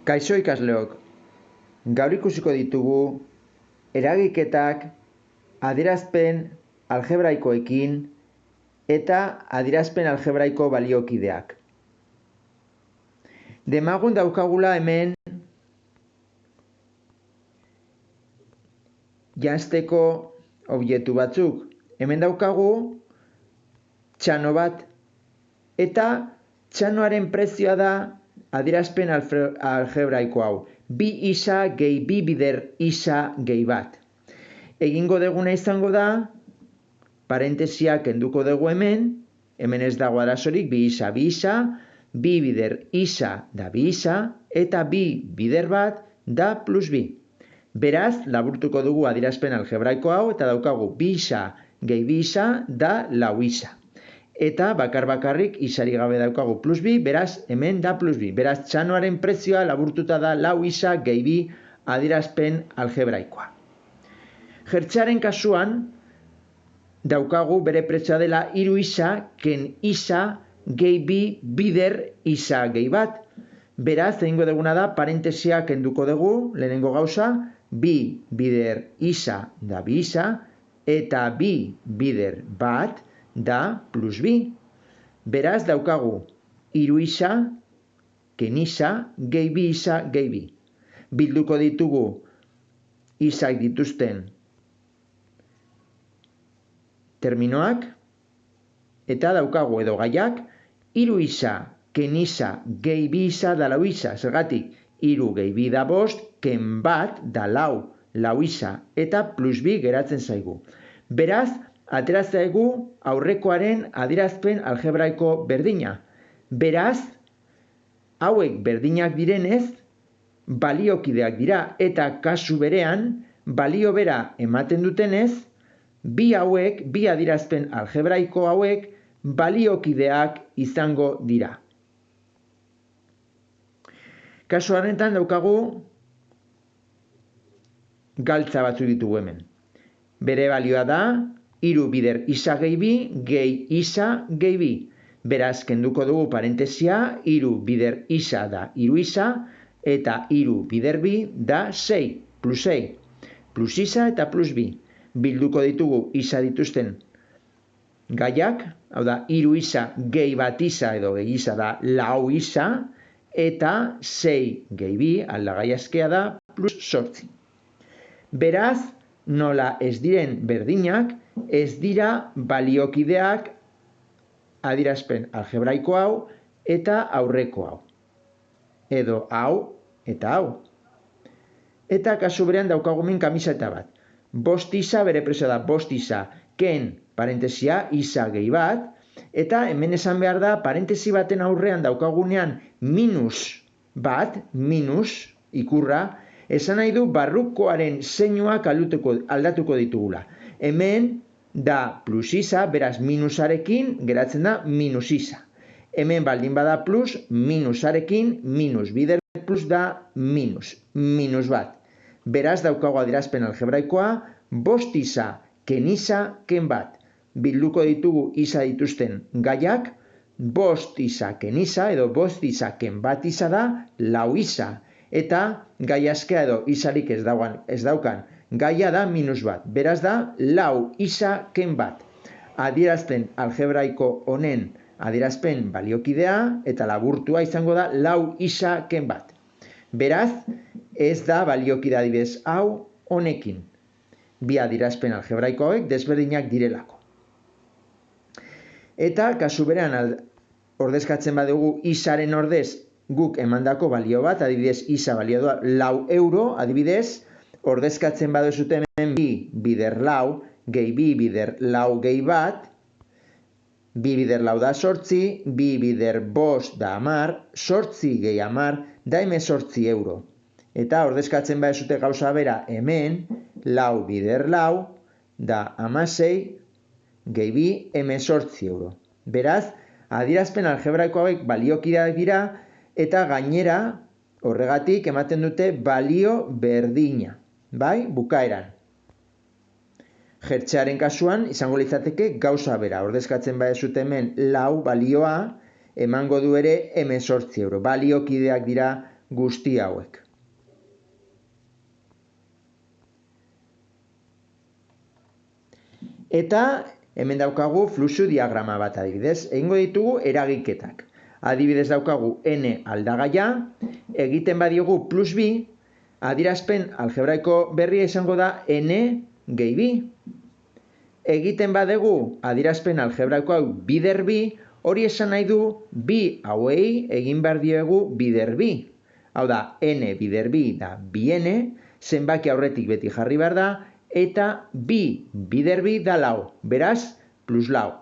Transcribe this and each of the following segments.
Kaixo ikasleok, gaur ikusiko ditugu eragiketak adierazpen algebraikoekin eta adierazpen algebraiko baliokideak. Demagun daukagula hemen janzteko objektu batzuk. Hemen daukagu txano bat eta txanoaren prezioa da adierazpen algebraiko hau. Bi isa gehi bi bider isa gehi bat. Egingo duguna izango da, parentesiak kenduko dugu hemen ez dago arazorik, bi isa, bi bider isa da bi isa, eta bi bider bat da plus bi. Beraz, laburtuko dugu adierazpen algebraiko hau, eta daukagu bi isa gehi bi isa da lau isa. Eta bakarrik isari gabe daukagu plus bi, beraz hemen da plus bi. Beraz, txanoaren prezioa laburtuta da lau isa gehi bi adierazpen algebraikoa. Jertsearen kasuan daukagu bere prezioa dela hiru isa ken isa gehi bi bider isa gehi bat. Beraz, egingo duguna da parentesiak kenduko dugu, lehenengo gauza, bi bider isa da bi isa, eta bi bider bat da plus bi. Beraz, daukagu hiru isa ken isa gehi bi isa gehi bi. Bilduko ditugu isak dituzten terminoak, eta daukagu edo gaiak hiru isa ken isa gehi bi isa da lau isa. Zergatik, hiru gehi bi da bost, ken bat da lau, lau isa, eta plus bi geratzen zaigu. Beraz, atera zaigu aurrekoaren adierazpen algebraiko berdina. Beraz, hauek berdinak direnez, baliokideak dira, eta kasu berean, balio bera ematen dutenez, bi adierazpen algebraiko hauek baliokideak izango dira. Kasu honetan daukagu galtza batzuk ditugu hemen. Bere balioa da hiru bider isa gehi bi gehi isa gehi bi. Beraz, kenduko dugu parentesia, hiru bider isa da hiru isa, eta hiru bider bi da sei, plus sei. Plus isa eta plus bi. Bilduko ditugu isa dituzten gaiak, hau da, hiru isa gehi bat isa edo gehi isa da lau isa, eta sei gehi bi, aldagai askea da, plus sortzi. Beraz, nola ez diren berdinak, ez dira baliokideak adierazpen algebraiko hau eta aurreko hau. Edo hau eta hau. Eta kasu berean daukagu hemen kamiseta bat. Bost isa bere prezioa da bost isa ken parentesia isa gehi bat, eta hemen esan behar da parentesi baten aurrean daukagunean minus bat, minus ikurra, esan nahi du barrukoaren zeinuak aldatuko ditugula. Hemen da plus isa, beraz minusarekin geratzen da minus isa. Hemen baldin bada plus, minusarekin minus. Bider plus da minus, minus bat. Beraz daukagu adierazpen algebraikoa, bost isa ken isa ken bat. Bilduko ditugu isa dituzten gaiak, bost isa ken isa edo bost isa ken bat isa da lau isa. Eta gai askea edo isarik ez daukan gaia da minus bat. Beraz da lau isa ken bat. Adierazpen algebraiko honen adierazpen baliokidea eta laburtua izango da lau isa ken bat. Beraz, ez da baliokide adibidez hau honekin. Bi adierazpen algebraiko hauek desberdinak direlako. Eta kasu berean ordezkatzen badugu isaren ordez guk emandako balio bat, adibidez isa balio da lau euro, adibidez, ordezkatzen baduzute hemen bi bider lau, gehi bi bider lau gehi bat, bi bider lau da sortzi, bi bider bost da amar, sortzi gehi amar, da sortzi euro. Eta ordezkatzen baduzute gauza bera hemen, lau bider lau, da amasei, gehi bi sortzi euro. Beraz, adierazpen algebraiko hauek baliokideak dira, eta gainera horregatik ematen dute balio berdina, bai, bukaeran. Jertsearen kasuan izango litzateke gauza bera, ordezkatzen baduzute hemen lau balioa, emango du ere 18 euro. Baliokideak dira guzti hauek. Eta hemen daukagu fluxu diagrama bat adibidez. Egingo ditugu eragiketak. Adibidez daukagu n aldagaia, egiten badiogu plus b, adierazpen algebraiko berria izango da n gehi b. Egiten badegu adierazpen algebraiko hau bider b, hori esan nahi du bi hauei egin behar diegu bider b. Hau da, n bider b da bn, zenbaki aurretik beti jarri behar da, eta bi bider b da lau, beraz, plus lau.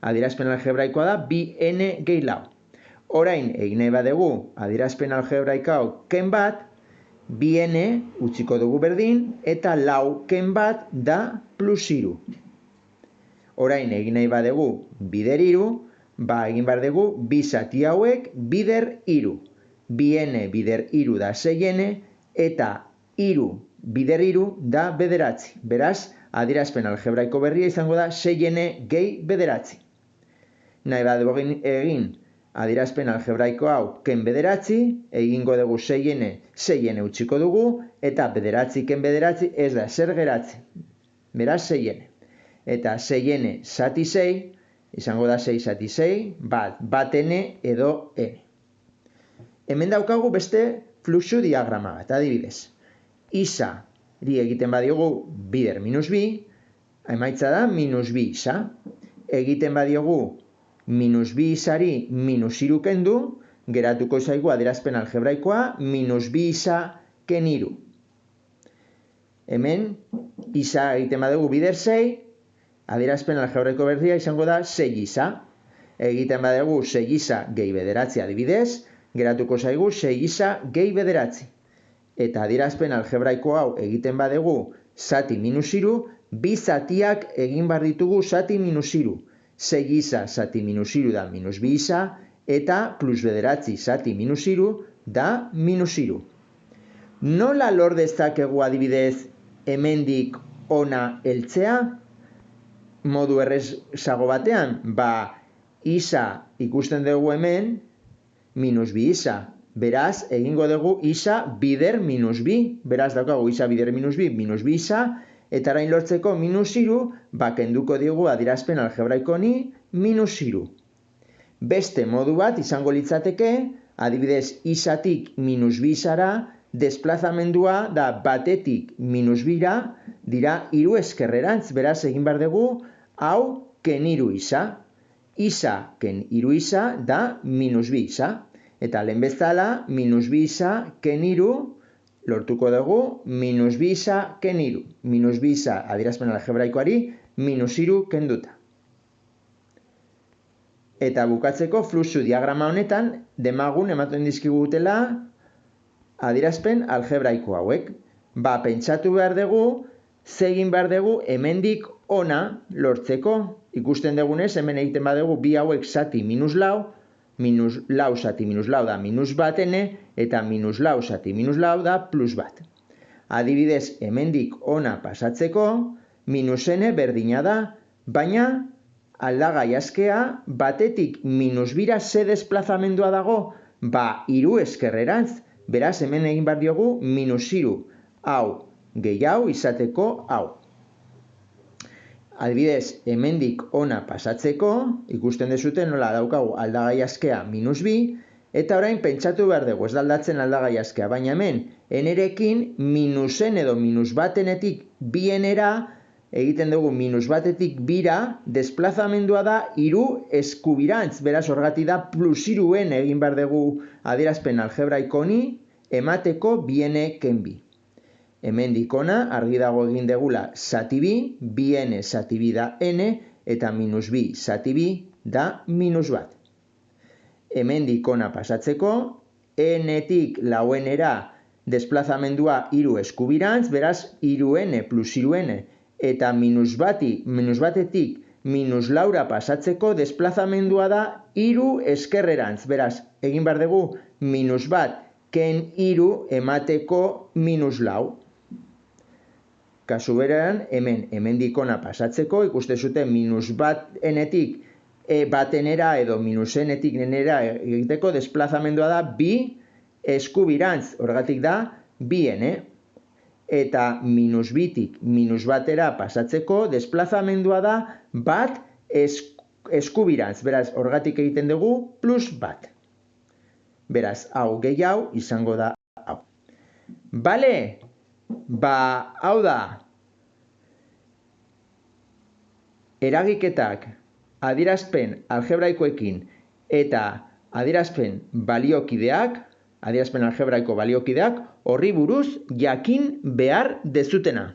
Adierazpen algebraikoa da bn gehi lau. Orain, egin nahi badegu adierazpen algebraiko ken bat, bn utziko dugu berdin, eta lau ken bat da plus iru. Orain, egin nahi badegu bider iru, egin behar dugu bi zati hauek bider iru. Bn bider iru da 6n, eta iru bider iru da bederatzi. Beraz, adierazpen algebraiko berria izango da 6n gehi bederatzi. Nahi badugu egin adierazpen algebraiko hau ken bederatzi, egingo dugu 6n utziko dugu, eta bederatzi ken bederatzi ez da zer geratzi. Beraz, 6n. Eta 6n zati 6, izango da 6 zati 6, bat n edo n. Hemen daukagu beste fluxu diagrama bat, adibidez. Isa egiten badiogu bider minus bi, emaitza da minus bi isa. Egiten badiogu minus bi isari minus iru kendu, geratuko zaigu adierazpen algebraikoa minus bi isa ken iru. Hemen isa egiten badugu bider 6, adierazpen algebraiko berria izango da 6 isa. Egiten badugu 6 isa gehi bederatzi adibidez, geratuko zaigu 6 isa gehi bederatzi. Eta adierazpen algebraiko hau egiten badugu zati minus iru, bi zatiak egin behar ditugu zati minus iru. 6 isa zati minus iru da minus bi isa, eta plus bederatzi zati minus iru da minus iru. Nola lor dezakegu adibidez hemendik ona heltzea? Modu errezago batean, isa ikusten dugu hemen minus bi isa. Beraz, egingo dugu isa bider minus bi. Beraz, daukagu isa bider minus bi isa, eta orain lortzeko minus iru, kenduko diogu adierazpen algebraiko ni minus iru. Beste modu bat izango litzateke, adibidez isatik minus bi isara, desplazamendua da batetik minus bira, dira iru eskerrerantz. Beraz, egin behar dugu, hau ken iru isa. Isa ken iru isa da minus bi isa. Eta lehen bezala, minus bi isa ken iru, lortuko dugu, minus bi isa ken iru. Minus bi isa adierazpen algebraikoari, minus iru kenduta. Eta bukatzeko fluxu diagrama honetan, demagun ematen dizkigutela adierazpen algebraiko hauek. Pentsatu behar dugu, zegin behar dugu hemendik ona lortzeko. Ikusten dugunez, hemen egiten badugu bi hauek zati minus lau, minus lau zati minus lau da minus bat n, eta minus lau zati minus lau da plus bat. Adibidez, hemendik ona pasatzeko, minus n berdina da, baina aldagai askea batetik minus bira ze desplazamendua dago, iru eskerrerantz. Beraz, hemen egin behar diogu minus iru hau gehi hau izateko hau. Adibidez, hemendik ona pasatzeko, ikusten dezuten nola daukagu aldagai askea minus bi, eta orain pentsatu behar dugu, ez da aldatzen aldagai askea, baina hemen n-erekin minusen edo minus batenetik bienera, egiten dugu minus batetik bira, desplazamendua da iru eskubirantz. Beraz, horregatik da plus iruen egin behar dugu adierazpen algebraiko ni, emateko biene ken bi. Hemendik ona, argi dago egin degula zati bi, biene zati bi da n, eta minus bi zati bi da minus bat. Hemendik ona pasatzeko, n-etik lauenera desplazamendua iru eskubirantz, beraz, iru n plus iru n, eta minus batetik minus laura pasatzeko desplazamendua da iru eskerrerantz. Beraz, egin behar dugu minus bat ken iru emateko minus lau. Kasu berean, hemendik ona pasatzeko, ikuste zuten minus bat enetik batenera edo minus enetik nenera egiteko desplazamendua da bi eskubirantz, horregatik da, bien, eta minus bitik minus batera pasatzeko desplazamendua da bat eskubirantz, beraz, horregatik egiten dugu plus bat. Beraz, hau gehi hau izango da hau. Bale, hau da, eragiketak adierazpen algebraikoekin eta adierazpen algebraiko baliokideak horri buruz jakin behar dezutena.